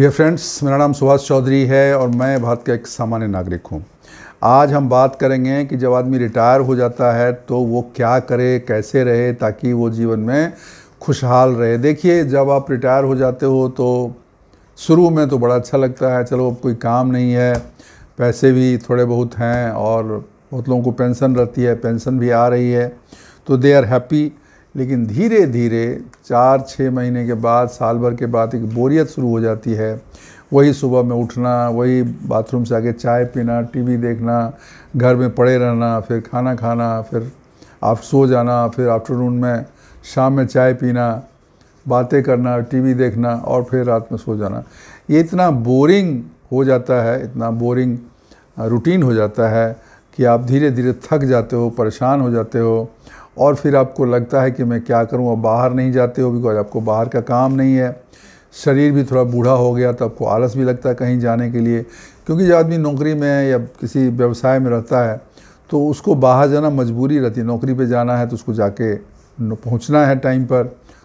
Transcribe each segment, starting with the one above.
Dear friends, मेरा नाम सुभाष चौधरी है और मैं भारत का एक सामान्य नागरिक हूँ। आज हम बात करेंगे कि जब आदमी रिटायर हो जाता है तो वो क्या करे, कैसे रहे ताकि वो जीवन में खुशहाल रहे। देखिए, जब आप रिटायर हो जाते हो तो शुरू में तो बड़ा अच्छा लगता है, चलो अब कोई काम नहीं है, पैसे भी थोड़े बहुत हैं और बहुत लोगों को पेंशन रहती है, पेंशन भी आ रही है, तो दे आर हैप्पी। लेकिन धीरे धीरे 4-6 महीने के बाद, साल भर के बाद एक बोरियत शुरू हो जाती है। वही सुबह में उठना, वही बाथरूम से आके चाय पीना, टीवी देखना, घर में पड़े रहना, फिर खाना खाना, फिर आप सो जाना, फिर आफ्टरनून में शाम में चाय पीना, बातें करना, टीवी देखना और फिर रात में सो जाना। ये इतना बोरिंग हो जाता है, इतना बोरिंग रूटीन हो जाता है कि आप धीरे धीरे थक जाते हो, परेशान हो जाते हो और फिर आपको लगता है कि मैं क्या करूं। अब बाहर नहीं जाते हो बिकॉज आपको बाहर का काम नहीं है। शरीर भी थोड़ा बूढ़ा हो गया तो आपको आलस भी लगता है कहीं जाने के लिए, क्योंकि जब आदमी नौकरी में या किसी व्यवसाय में रहता है तो उसको बाहर जाना मजबूरी रहती है। नौकरी पे जाना है तो उसको जाके पहुंचना है टाइम पर,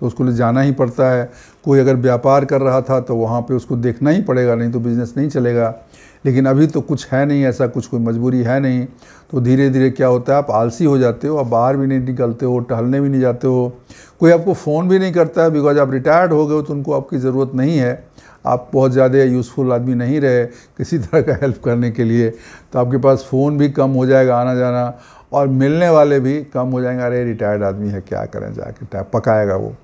तो उसको लिए जाना ही पड़ता है। कोई अगर व्यापार कर रहा था तो वहाँ पे उसको देखना ही पड़ेगा, नहीं तो बिज़नेस नहीं चलेगा। लेकिन अभी तो कुछ है नहीं ऐसा, कुछ कोई मजबूरी है नहीं, तो धीरे धीरे क्या होता है, आप आलसी हो जाते हो, आप बाहर भी नहीं निकलते हो, टहलने भी नहीं जाते हो, कोई आपको फ़ोन भी नहीं करता है बिकॉज आप रिटायर्ड हो गए हो तो उनको आपकी ज़रूरत नहीं है। आप बहुत ज़्यादा यूज़फुल आदमी नहीं रहे किसी तरह का हेल्प करने के लिए, तो आपके पास फ़ोन भी कम हो जाएगा आना जाना, और मिलने वाले भी कम हो जाएंगे। अरे रिटायर्ड आदमी है, क्या करें, जाके पकाएगा वो।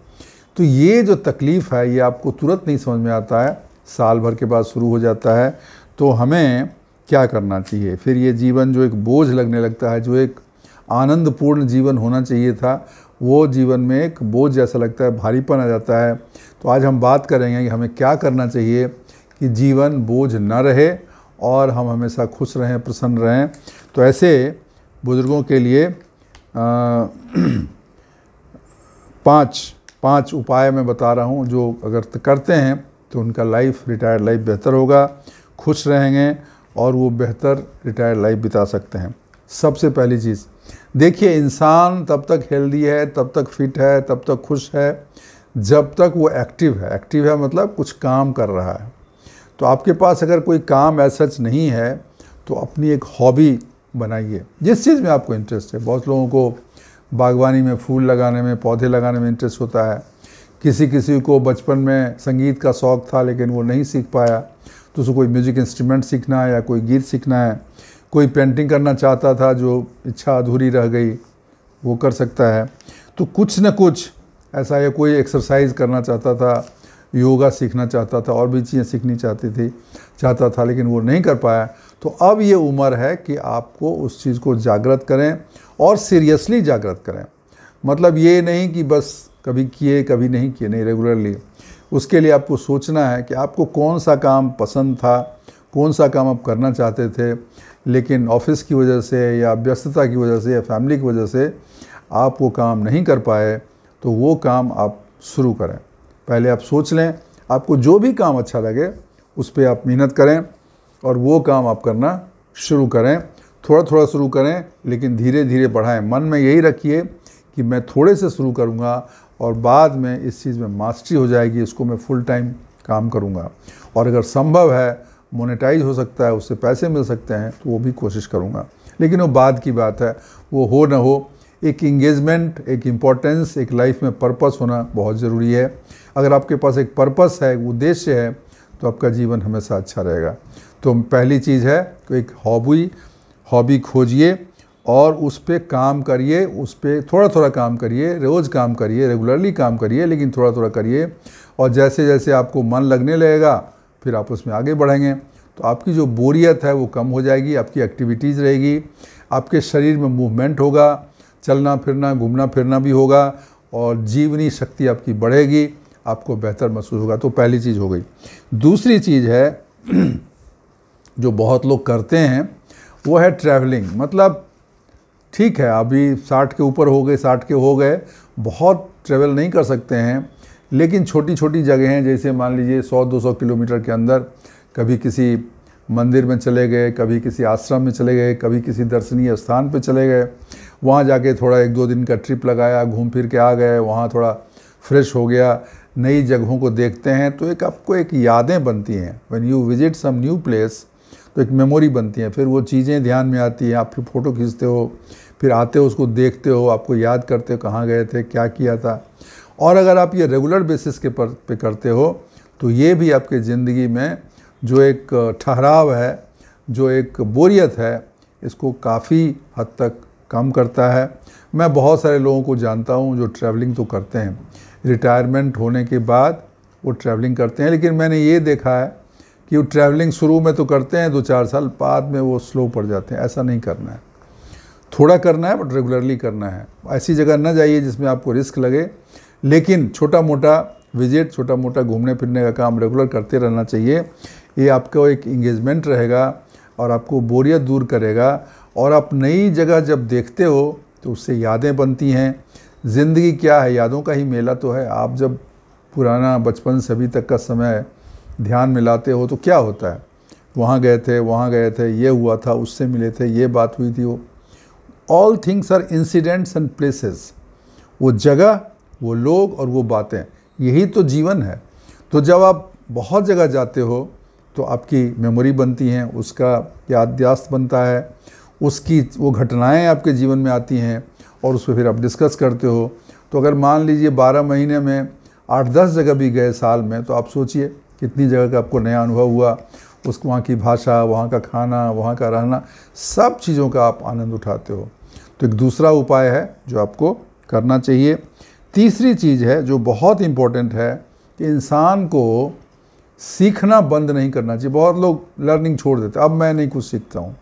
तो ये जो तकलीफ़ है ये आपको तुरंत नहीं समझ में आता है, साल भर के बाद शुरू हो जाता है। तो हमें क्या करना चाहिए? फिर ये जीवन जो एक बोझ लगने लगता है, जो एक आनंदपूर्ण जीवन होना चाहिए था, वो जीवन में एक बोझ जैसा लगता है, भारीपन आ जाता है। तो आज हम बात करेंगे कि हमें क्या करना चाहिए कि जीवन बोझ न रहे और हम हमेशा खुश रहें, प्रसन्न रहें। तो ऐसे बुज़ुर्गों के लिए पाँच उपाय मैं बता रहा हूँ जो अगर करते हैं तो उनका लाइफ, रिटायर्ड लाइफ बेहतर होगा, खुश रहेंगे और वो बेहतर रिटायर्ड लाइफ बिता सकते हैं। सबसे पहली चीज़ देखिए, इंसान तब तक हेल्दी है, तब तक फिट है, तब तक खुश है जब तक वो एक्टिव है। एक्टिव है मतलब कुछ काम कर रहा है। तो आपके पास अगर कोई काम ऐसा नहीं है तो अपनी एक हॉबी बनाइए, जिस चीज़ में आपको इंटरेस्ट है। बहुत लोगों को बागवानी में, फूल लगाने में, पौधे लगाने में इंटरेस्ट होता है। किसी को बचपन में संगीत का शौक़ था लेकिन वो नहीं सीख पाया, तो उसको कोई म्यूज़िक इंस्ट्रूमेंट सीखना है या कोई गीत सीखना है। कोई पेंटिंग करना चाहता था, जो इच्छा अधूरी रह गई, वो कर सकता है। तो कुछ न कुछ ऐसा, या कोई एक्सरसाइज करना चाहता था, योगा सीखना चाहता था, और भी चीज़ें सीखनी चाहता था लेकिन वो नहीं कर पाया। तो अब ये उम्र है कि आपको उस चीज़ को जागृत करें और सीरियसली जागृत करें। मतलब ये नहीं कि बस कभी किए कभी नहीं किए, नहीं, रेगुलरली। उसके लिए आपको सोचना है कि आपको कौन सा काम पसंद था, कौन सा काम आप करना चाहते थे, लेकिन ऑफिस की वजह से या व्यस्तता की वजह से या फैमिली की वजह से आप वो काम नहीं कर पाए, तो वो काम आप शुरू करें। पहले आप सोच लें, आपको जो भी काम अच्छा लगे उस पर आप मेहनत करें और वो काम आप करना शुरू करें। थोड़ा थोड़ा शुरू करें लेकिन धीरे धीरे बढ़ाएं। मन में यही रखिए कि मैं थोड़े से शुरू करूँगा और बाद में इस चीज़ में मास्टरी हो जाएगी, इसको मैं फुल टाइम काम करूँगा। और अगर संभव है, मोनेटाइज हो सकता है, उससे पैसे मिल सकते हैं, तो वो भी कोशिश करूँगा। लेकिन वो बाद की बात है, वो हो ना हो। एक इंगेजमेंट, एक इम्पोर्टेंस, एक लाइफ में पर्पस होना बहुत ज़रूरी है। अगर आपके पास एक पर्पस है, एक उद्देश्य है, तो आपका जीवन हमेशा अच्छा रहेगा। तो पहली चीज़ है कि एक हॉबी खोजिए और उस पर काम करिए, उस पर थोड़ा थोड़ा काम करिए, रोज़ काम करिए, रेगुलरली काम करिए, लेकिन थोड़ा थोड़ा करिए। और जैसे जैसे आपको मन लगने लगेगा फिर आप उसमें आगे बढ़ेंगे, तो आपकी जो बोरियत है वो कम हो जाएगी, आपकी एक्टिविटीज़ रहेगी, आपके शरीर में मूवमेंट होगा, चलना फिरना, घूमना फिरना भी होगा और जीवनी शक्ति आपकी बढ़ेगी, आपको बेहतर महसूस होगा। तो पहली चीज़ हो गई। दूसरी चीज़ है जो बहुत लोग करते हैं, वो है ट्रैवलिंग। मतलब ठीक है, अभी 60 के ऊपर हो गए, 60 के हो गए, बहुत ट्रैवल नहीं कर सकते हैं, लेकिन छोटी छोटी जगहें, जैसे मान लीजिए 100-200 किलोमीटर के अंदर कभी किसी मंदिर में चले गए, कभी किसी आश्रम में चले गए, कभी किसी दर्शनीय स्थान पे चले गए, वहाँ जाके थोड़ा 1-2 दिन का ट्रिप लगाया, घूम फिर के आ गए, वहाँ थोड़ा फ्रेश हो गया। नई जगहों को देखते हैं तो एक आपको एक यादें बनती हैं। When you visit some new place तो एक मेमोरी बनती है, फिर वो चीज़ें ध्यान में आती हैं, आप फिर फ़ोटो खींचते हो, फिर आते हो उसको देखते हो, आपको याद करते हो कहाँ गए थे, क्या किया था। और अगर आप ये रेगुलर बेसिस के पे करते हो तो ये भी आपके ज़िंदगी में जो एक ठहराव है, जो एक बोरियत है, इसको काफ़ी हद तक कम करता है। मैं बहुत सारे लोगों को जानता हूँ जो ट्रैवलिंग तो करते हैं, रिटायरमेंट होने के बाद वो ट्रैवलिंग करते हैं, लेकिन मैंने ये देखा है कि वो ट्रैवलिंग शुरू में तो करते हैं, 2-4 साल बाद में वो स्लो पड़ जाते हैं। ऐसा नहीं करना है, थोड़ा करना है बट रेगुलरली करना है। ऐसी जगह ना जाइए जिसमें आपको रिस्क लगे, लेकिन छोटा मोटा विजिट, छोटा मोटा घूमने फिरने का काम रेगुलर करते रहना चाहिए। ये आपको एक इंगेजमेंट रहेगा और आपको बोरियत दूर करेगा, और आप नई जगह जब देखते हो तो उससे यादें बनती हैं। ज़िंदगी क्या है, यादों का ही मेला तो है। आप जब पुराना बचपन से अभी तक का समय ध्यान में लाते हो तो क्या होता है, वहाँ गए थे, वहाँ गए थे, ये हुआ था, उससे मिले थे, ये बात हुई थी। वो all things are incidents and places. वो जगह, वो लोग और वो बातें, यही तो जीवन है। तो जब आप बहुत जगह जाते हो तो आपकी मेमोरी बनती हैं, उसका याददाश्त बनता है, उसकी वो घटनाएं आपके जीवन में आती हैं और उस पर फिर आप डिस्कस करते हो। तो अगर मान लीजिए 12 महीने में 8-10 जगह भी गए साल में, तो आप सोचिए कितनी जगह का आपको नया अनुभव हुआ। वहाँ की भाषा, वहाँ का खाना, वहाँ का रहना, सब चीज़ों का आप आनंद उठाते हो। तो एक दूसरा उपाय है जो आपको करना चाहिए। तीसरी चीज़ है जो बहुत इम्पोर्टेंट है कि इंसान को सीखना बंद नहीं करना चाहिए। बहुत लोग लर्निंग छोड़ देते, अब मैं नहीं कुछ सीखता हूँ,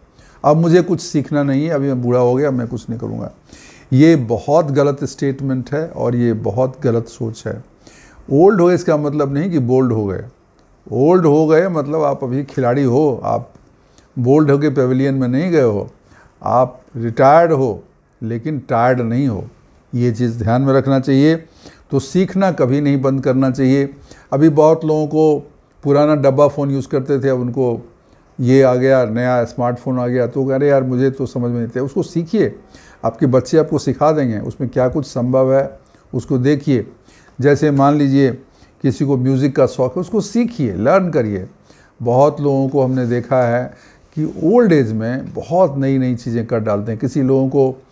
अब मुझे कुछ सीखना नहीं है, अभी मैं बूढ़ा हो गया, मैं कुछ नहीं करूँगा। ये बहुत गलत स्टेटमेंट है और ये बहुत गलत सोच है। ओल्ड हो इसका मतलब नहीं कि बोल्ड हो गए। ओल्ड हो गए मतलब आप अभी खिलाड़ी हो, आप बोल्ड हो के पेविलियन में नहीं गए हो, आप रिटायर्ड हो लेकिन टायर्ड नहीं हो। ये चीज़ ध्यान में रखना चाहिए। तो सीखना कभी नहीं बंद करना चाहिए। अभी बहुत लोगों को पुराना डब्बा फ़ोन यूज़ करते थे, अब उनको ये आ गया, नया स्मार्टफोन आ गया, तो अरे यार मुझे तो समझ में नहीं आता। उसको सीखिए, आपके बच्चे आपको सिखा देंगे, उसमें क्या कुछ संभव है उसको देखिए। जैसे मान लीजिए किसी को म्यूज़िक का शौक़ है, उसको सीखिए, लर्न करिए। बहुत लोगों को हमने देखा है कि ओल्ड एज में बहुत नई नई चीज़ें कर डालते हैं। किसी लोगों को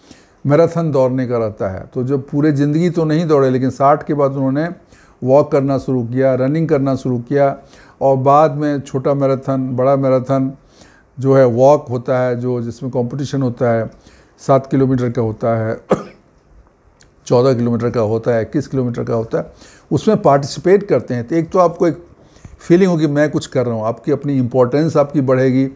मैराथन दौड़ने का रहता है, तो जब पूरे ज़िंदगी तो नहीं दौड़े, लेकिन 60 के बाद उन्होंने वॉक करना शुरू किया, रनिंग करना शुरू किया, और बाद में छोटा मैराथन, बड़ा मैराथन जो है वॉक होता है, जो जिसमें कंपटीशन होता है, 7 किलोमीटर का होता है, 14 किलोमीटर का होता है, 21 किलोमीटर का होता है, उसमें पार्टिसिपेट करते हैं। तो एक तो आपको एक फीलिंग होगी मैं कुछ कर रहा हूँ, आपकी अपनी इम्पोर्टेंस आपकी बढ़ेगी।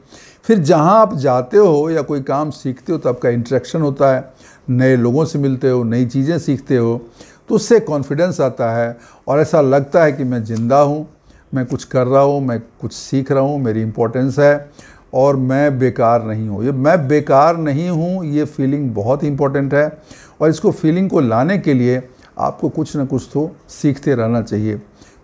फिर जहाँ आप जाते हो या कोई काम सीखते हो तो आपका इंटरेक्शन होता है, नए लोगों से मिलते हो, नई चीज़ें सीखते हो, तो उससे कॉन्फिडेंस आता है और ऐसा लगता है कि मैं ज़िंदा हूँ, मैं कुछ कर रहा हूँ, मैं कुछ सीख रहा हूँ, मेरी इम्पोर्टेंस है और मैं बेकार नहीं हूँ। ये मैं बेकार नहीं हूँ, ये फीलिंग बहुत इंपॉर्टेंट है, और इसको फीलिंग को लाने के लिए आपको कुछ ना कुछ तो सीखते रहना चाहिए।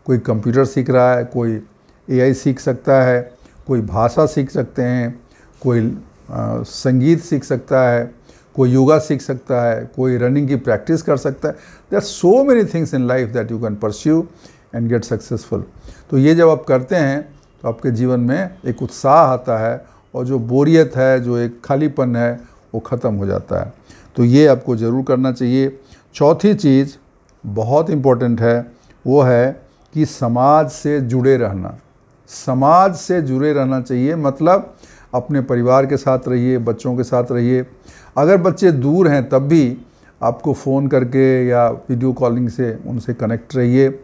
कोई कंप्यूटर सीख रहा है, कोई एआई सीख सकता है, कोई भाषा सीख सकते हैं, कोई संगीत सीख सकता है, कोई योगा सीख सकता है, कोई रनिंग की प्रैक्टिस कर सकता है। There are so many things in life that you can pursue and get successful. तो ये जब आप करते हैं तो आपके जीवन में एक उत्साह आता है और जो बोरियत है, जो एक खालीपन है, वो ख़त्म हो जाता है। तो ये आपको ज़रूर करना चाहिए। चौथी चीज़ बहुत इम्पोर्टेंट है, वो है कि समाज से जुड़े रहना। समाज से जुड़े रहना चाहिए, मतलब अपने परिवार के साथ रहिए, बच्चों के साथ रहिए। अगर बच्चे दूर हैं तब भी आपको फ़ोन करके या वीडियो कॉलिंग से उनसे कनेक्ट रहिए।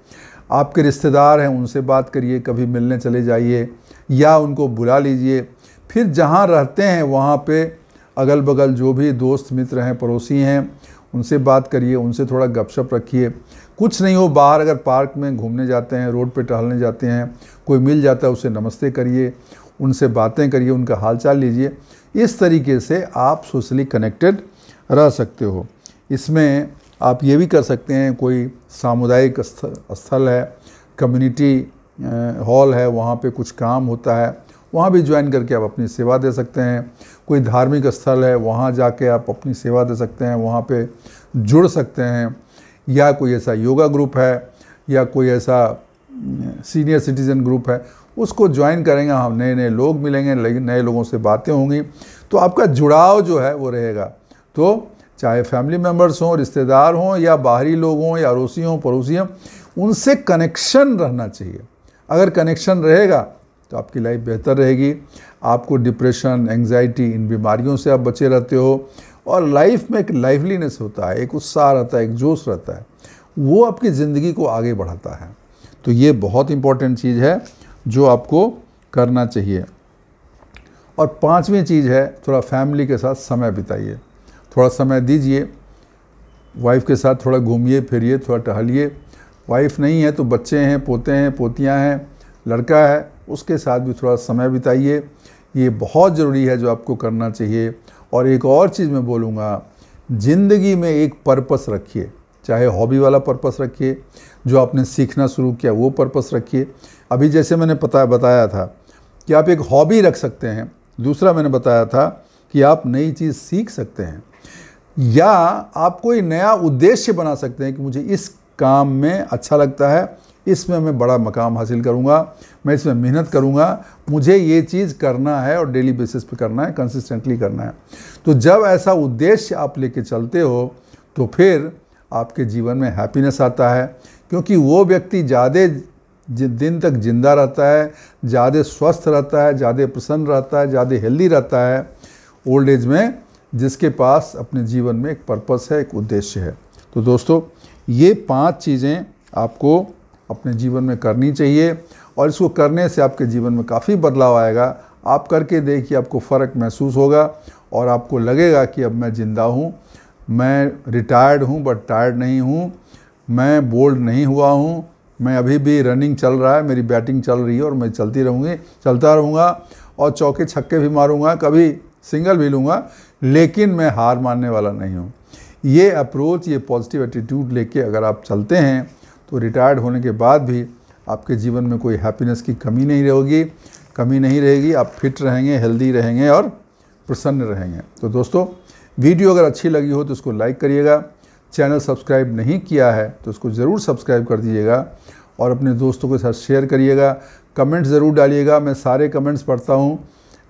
आपके रिश्तेदार हैं, उनसे बात करिए, कभी मिलने चले जाइए या उनको बुला लीजिए। फिर जहाँ रहते हैं वहाँ पे अगल बगल जो भी दोस्त मित्र हैं, पड़ोसी हैं, उनसे बात करिए, उनसे थोड़ा गपशप रखिए। कुछ नहीं हो, बाहर अगर पार्क में घूमने जाते हैं, रोड पे टहलने जाते हैं, कोई मिल जाता है उससे नमस्ते करिए, उनसे बातें करिए, उनका हालचाल लीजिए। इस तरीके से आप सोशली कनेक्टेड रह सकते हो। इसमें आप ये भी कर सकते हैं, कोई सामुदायिक स्थल है, कम्युनिटी हॉल है, वहाँ पे कुछ काम होता है, वहाँ भी ज्वाइन करके आप अपनी सेवा दे सकते हैं। कोई धार्मिक स्थल है, वहाँ जाके आप अपनी सेवा दे सकते हैं, वहाँ पे जुड़ सकते हैं। या कोई ऐसा योगा ग्रुप है या कोई ऐसा सीनियर सिटीज़न ग्रुप है, उसको ज्वाइन करेंगे, हम नए नए लोग मिलेंगे, नए लोगों से बातें होंगी, तो आपका जुड़ाव जो है वो रहेगा। तो चाहे फैमिली मेम्बर्स हों, रिश्तेदार हों, या बाहरी लोग हों, या अड़ोसी हों, पड़ोसी हों, उनसे कनेक्शन रहना चाहिए। अगर कनेक्शन रहेगा तो आपकी लाइफ बेहतर रहेगी। आपको डिप्रेशन, एंग्जाइटी, इन बीमारियों से आप बचे रहते हो, और लाइफ में एक लाइवलीनेस होता है, एक उत्साह रहता है, एक जोश रहता है, वो आपकी ज़िंदगी को आगे बढ़ाता है। तो ये बहुत इंपॉर्टेंट चीज़ है जो आपको करना चाहिए। और पांचवी चीज़ है, थोड़ा फैमिली के साथ समय बिताइए, थोड़ा समय दीजिए, वाइफ के साथ थोड़ा घूमिए फिरिए, थोड़ा टहलिए। वाइफ नहीं है तो बच्चे हैं, पोते हैं, पोतियां हैं, लड़का है, उसके साथ भी थोड़ा समय बिताइए। ये बहुत ज़रूरी है जो आपको करना चाहिए। और एक और चीज़ मैं बोलूँगा, ज़िंदगी में एक पर्पस रखिए, चाहे हॉबी वाला पर्पस रखिए, जो आपने सीखना शुरू किया वो पर्पस रखिए। अभी जैसे मैंने बताया था कि आप एक हॉबी रख सकते हैं, दूसरा मैंने बताया था कि आप नई चीज़ सीख सकते हैं, या आप कोई नया उद्देश्य बना सकते हैं कि मुझे इस काम में अच्छा लगता है, इसमें मैं बड़ा मकाम हासिल करूंगा, मैं इसमें मेहनत करूंगा, मुझे ये चीज़ करना है और डेली बेसिस पे करना है, कंसिस्टेंटली करना है। तो जब ऐसा उद्देश्य आप लेके चलते हो तो फिर आपके जीवन में हैप्पीनेस आता है, क्योंकि वो व्यक्ति ज़्यादा दिन तक जिंदा रहता है, ज़्यादा स्वस्थ रहता है, ज़्यादा प्रसन्न रहता है, ज़्यादा हेल्दी रहता है ओल्ड एज में, जिसके पास अपने जीवन में एक पर्पस है, एक उद्देश्य है। तो दोस्तों, ये 5 चीज़ें आपको अपने जीवन में करनी चाहिए, और इसको करने से आपके जीवन में काफ़ी बदलाव आएगा। आप करके देखिए, आपको फ़र्क महसूस होगा और आपको लगेगा कि अब मैं ज़िंदा हूँ, मैं रिटायर्ड हूँ बट टायर्ड नहीं हूँ, मैं बोल्ड नहीं हुआ हूँ, मैं अभी भी रनिंग चल रहा है, मेरी बैटिंग चल रही है और मैं चलता रहूँगा, और चौके छक्के भी मारूँगा, कभी सिंगल भी लूँगा, लेकिन मैं हार मानने वाला नहीं हूँ। ये अप्रोच, ये पॉजिटिव एटीट्यूड लेके अगर आप चलते हैं तो रिटायर्ड होने के बाद भी आपके जीवन में कोई हैप्पीनेस की कमी नहीं रहेगी। आप फिट रहेंगे, हेल्दी रहेंगे और प्रसन्न रहेंगे। तो दोस्तों, वीडियो अगर अच्छी लगी हो तो उसको लाइक करिएगा, चैनल सब्सक्राइब नहीं किया है तो उसको ज़रूर सब्सक्राइब कर दीजिएगा, और अपने दोस्तों के साथ शेयर करिएगा, कमेंट ज़रूर डालिएगा। मैं सारे कमेंट्स पढ़ता हूँ,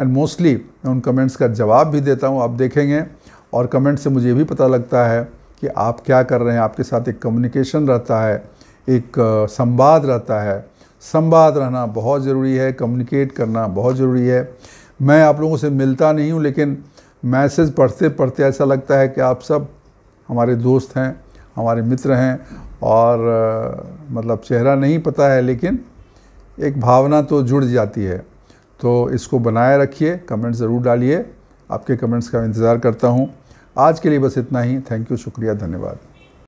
एंड मोस्टली मैं उन कमेंट्स का जवाब भी देता हूँ, आप देखेंगे। और कमेंट से मुझे ये भी पता लगता है कि आप क्या कर रहे हैं, आपके साथ एक कम्युनिकेशन रहता है, एक संवाद रहता है। संवाद रहना बहुत ज़रूरी है, कम्युनिकेट करना बहुत ज़रूरी है। मैं आप लोगों से मिलता नहीं हूँ, लेकिन मैसेज पढ़ते पढ़ते ऐसा लगता है कि आप सब हमारे दोस्त हैं, हमारे मित्र हैं, और मतलब चेहरा नहीं पता है लेकिन एक भावना तो जुड़ जाती है। तो इसको बनाए रखिए, कमेंट ज़रूर डालिए, आपके कमेंट्स का इंतज़ार करता हूँ। आज के लिए बस इतना ही। थैंक यू, शुक्रिया, धन्यवाद।